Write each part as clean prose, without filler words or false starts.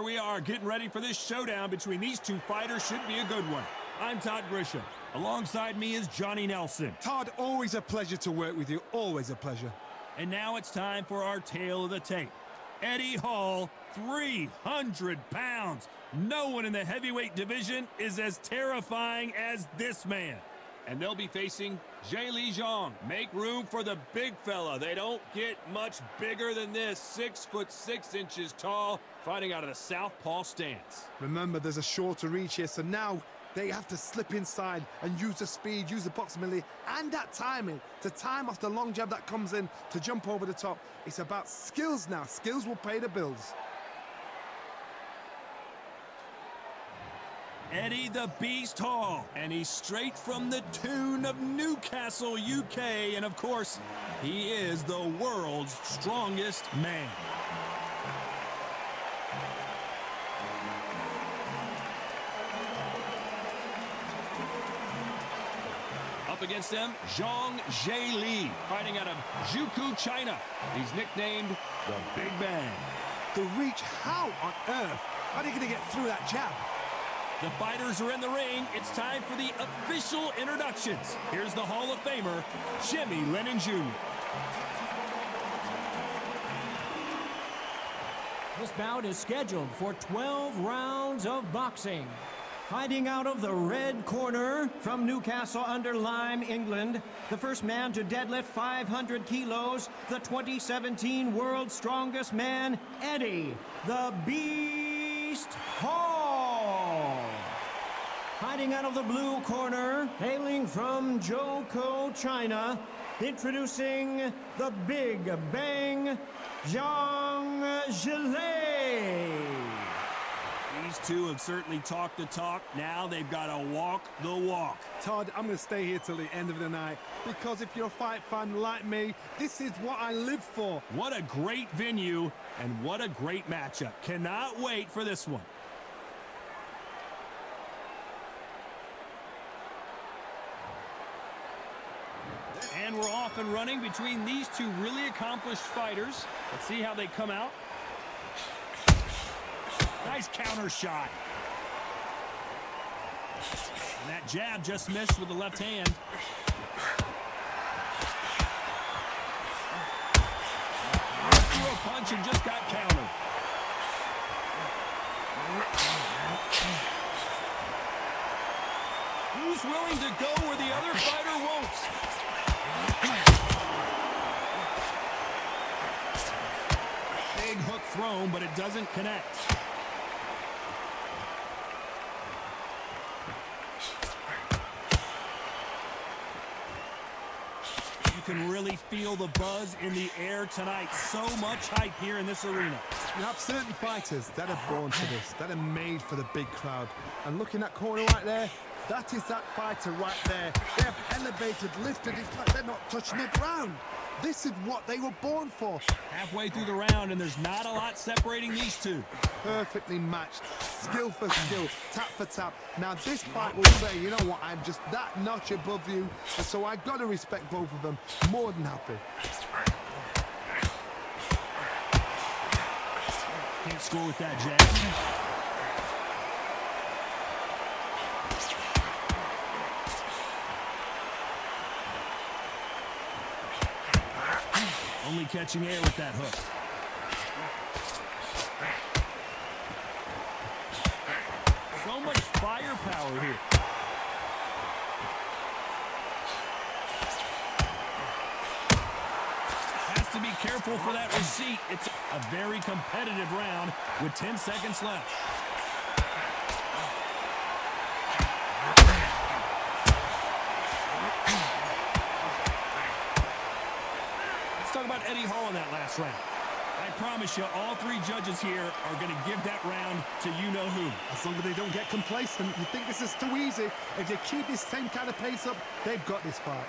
Here we are, getting ready for this showdown between these two fighters. Should be a good one. I'm Todd Grisham. Alongside me is Johnny Nelson. Todd, always a pleasure to work with you. Always a pleasure. And now it's time for our tale of the tape. Eddie Hall, 300 pounds. No one in the heavyweight division is as terrifying as this man. And they'll be facing Zhilei Zhang. Make room for the big fella. They don't get much bigger than this. 6'6" tall, fighting out of the southpaw stance. Remember, there's a shorter reach here, so now they have to slip inside and use the speed, use the proximity, and that timing to time off the long jab that comes in to jump over the top. It's about skills now. Skills will pay the bills. Eddie the Beast Hall, and he's straight from the tune of Newcastle, UK, and of course, he is the world's strongest man. Up against them, Zhilei, fighting out of Zhukou, China. He's nicknamed the Big Bang. The reach, how on earth are they going to get through that jab? The fighters are in the ring. It's time for the official introductions. Here's the Hall of Famer, Jimmy Lennon Jr. This bout is scheduled for 12 rounds of boxing. Fighting out of the red corner from Newcastle under Lyme, England, the first man to deadlift 500 kilos, the 2017 World's Strongest Man, Eddie the Beast Hall. Fighting out of the blue corner, hailing from Zhukou, China, introducing the Big Bang, Zhilei. These two have certainly talked the talk. Now they've got to walk the walk. Todd, I'm going to stay here till the end of the night because if you're a fight fan like me, this is what I live for. What a great venue and what a great matchup. Cannot wait for this one. And we're off and running between these two really accomplished fighters. Let's see how they come out. Nice counter shot. And that jab just missed with the left hand. Threw a punch and just got countered. Who's willing to go where the other fighter won't? Big hook thrown, but it doesn't connect. You can really feel the buzz in the air tonight. So much hype here in this arena. You have certain fighters that are born for this, that are made for the big crowd. And looking at corner right there, that is that fighter right there. They have elevated, lifted, it's like they're not touching the ground. This is what they were born for. Halfway through the round, and there's not a lot separating these two. Perfectly matched, skill for skill, tap for tap. Now this fight will say, you know what, I'm just that notch above you, and so I got to respect both of them. More than happy. Can't score with that jab. Only catching air with that hook. So much firepower here. Has to be careful for that receipt. It's a very competitive round with 10 seconds left. Talk about Eddie Hall in that last round. I promise you, all three judges here are going to give that round to you-know-who. As long as they don't get complacent, you think this is too easy. If they keep this same kind of pace up, they've got this fight.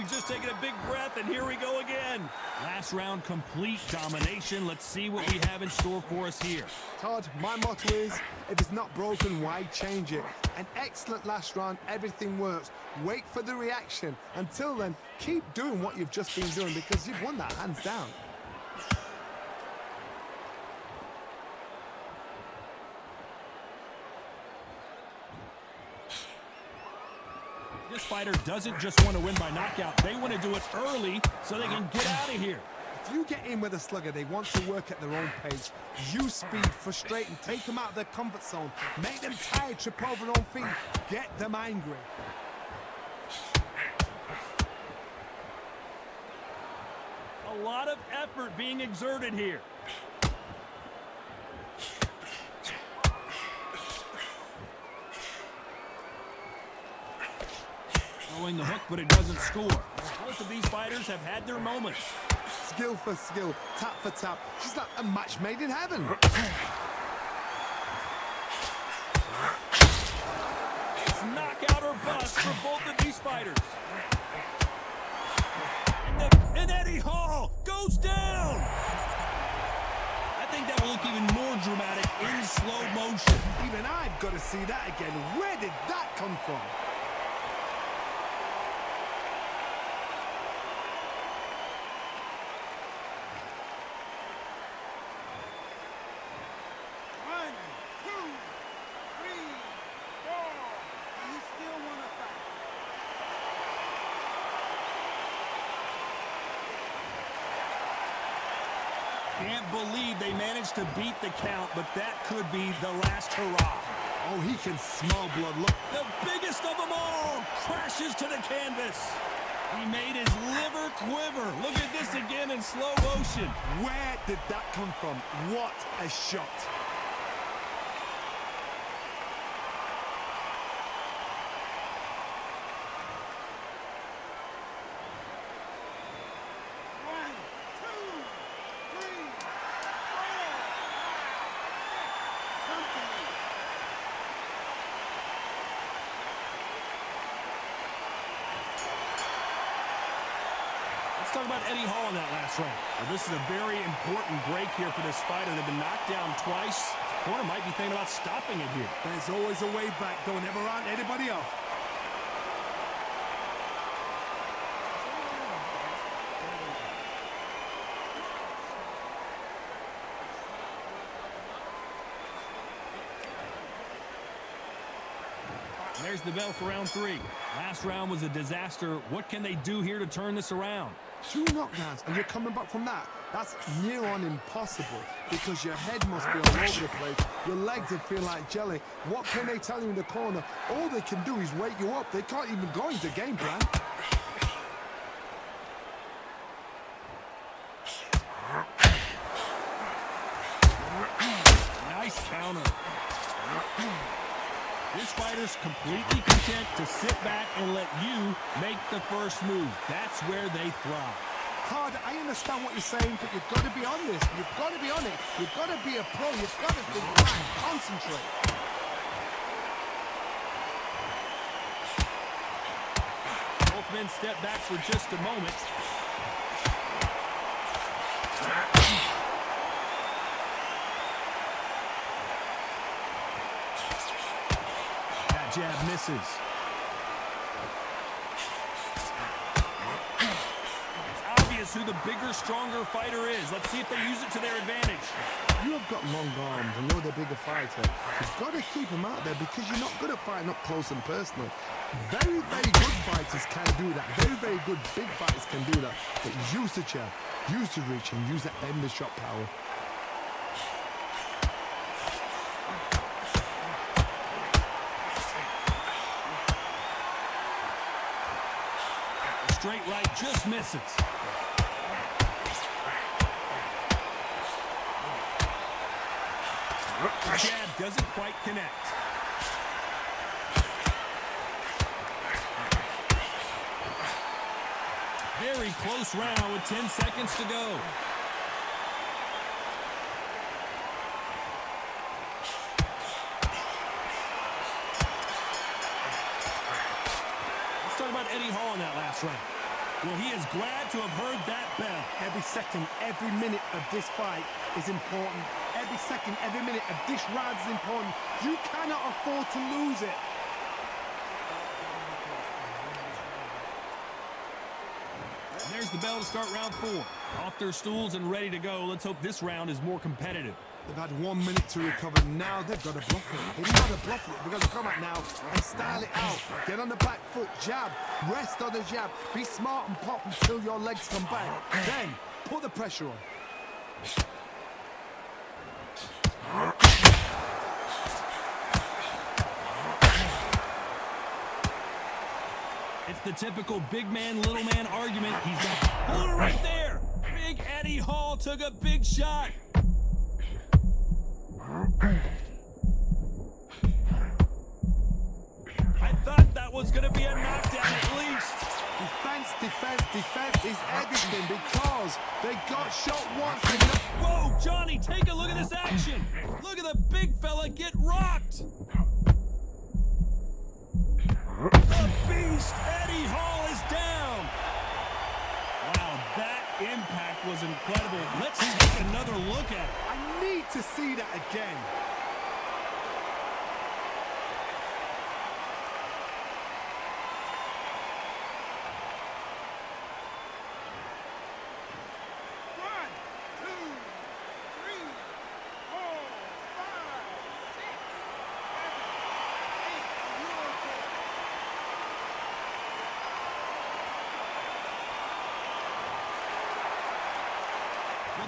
He's just taking a big breath, and here we go again. Last round, complete domination. Let's see what we have in store for us here. Todd, my motto is, if it's not broken, why change it? An excellent last round, everything works. Wait for the reaction. Until then, keep doing what you've just been doing because you've won that hands down. This fighter doesn't just want to win by knockout. They want to do it early so they can get out of here. If you get in with a slugger, they want to work at their own pace. Use speed, frustrate them, take them out of their comfort zone. Make them tired, trip over their own feet. Get them angry. A lot of effort being exerted here. Throwing the hook, but it doesn't score. Both of these fighters have had their moments. Skill for skill, tap for tap. She's like a match made in heaven. It's knockout or bust for both of these fighters. And Eddie Hall goes down. I think that will look even more dramatic in slow motion. Even I've got to see that again. Where did that come from? Can't believe they managed to beat the count, but that could be the last hurrah. Oh, he can smell blood. Look. The biggest of them all crashes to the canvas. He made his liver quiver. Look at this again in slow motion. Where did that come from? What a shot. Let's talk about Eddie Hall in that last round. Well, this is a very important break here for this fighter. They've been knocked down twice. The corner might be thinking about stopping it here. There's always a way back. Don't ever round anybody off. There's the bell for round 3. Last round was a disaster. What can they do here to turn this around? 2 knockdowns and you're coming back from that. That's near on impossible because your head must be all over the place. Your legs will feel like jelly. What can they tell you in the corner? All they can do is wake you up. They can't even go into game plan. Nice counter. This fighter's completely content to sit back and let you make the first move. That's where they thrive. Todd, I understand what you're saying, but you've got to be on this. You've got to be on it. You've got to be a pro. You've got to think back, concentrate. Both men step back for just a moment. That jab misses. Who the bigger, stronger fighter is. Let's see if they use it to their advantage. You have got long arms and you're the bigger fighter. You've got to keep them out there because you're not good at fighting up close and personal. Very, very good fighters can do that. Very, very good big fighters can do that. But use the jab, use the reach, and use that end of shot power. Straight right just misses. The jab doesn't quite connect. Very close round with 10 seconds to go. Let's talk about Eddie Hall in that last round. Well, he is glad to have heard that bell. Every second, every minute of this fight is important. Every second, every minute of this round is important. You cannot afford to lose it. There's the bell to start round 4. Off their stools and ready to go. Let's hope this round is more competitive. They've had 1 minute to recover. Now they've got to bluff it. They've got to bluff it. They've got to come out now and style it out. Get on the back foot, jab. Rest on the jab. Be smart and pop until your legs come back. Then, put the pressure on. It's the typical big man, little man argument. He's got hold it right there. Big Eddie Hall took a big shot. I thought that was going to be a knockdown at least. Defense, defense, defense is everything because they got shot once. Whoa, Johnny, take a look at this action. Look at the big fella get rocked. The beast, Eddie Hall, is down. Wow, that impact was incredible. Let's take another look at it. I need to see that again.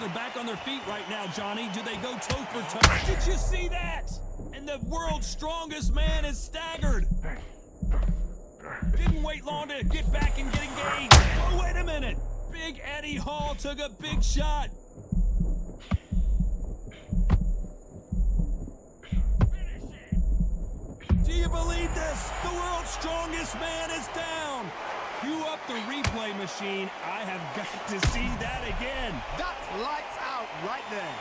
They're back on their feet right now, Johnny. Do they go toe for toe? Did you see that? And the world's strongest man is staggered. Didn't wait long to get back and get engaged. Oh, wait a minute. Big Eddie Hall took a big shot. Do you believe this? The world's strongest man is down. Cue up the replay machine. I have got to see that again. That's lights out right there.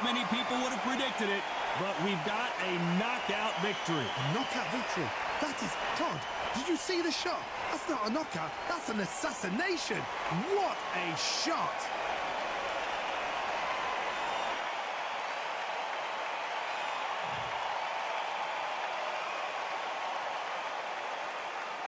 Many people would have predicted it, but we've got a knockout victory. A knockout victory? That is God. Did you see the shot? That's not a knockout. That's an assassination. What a shot.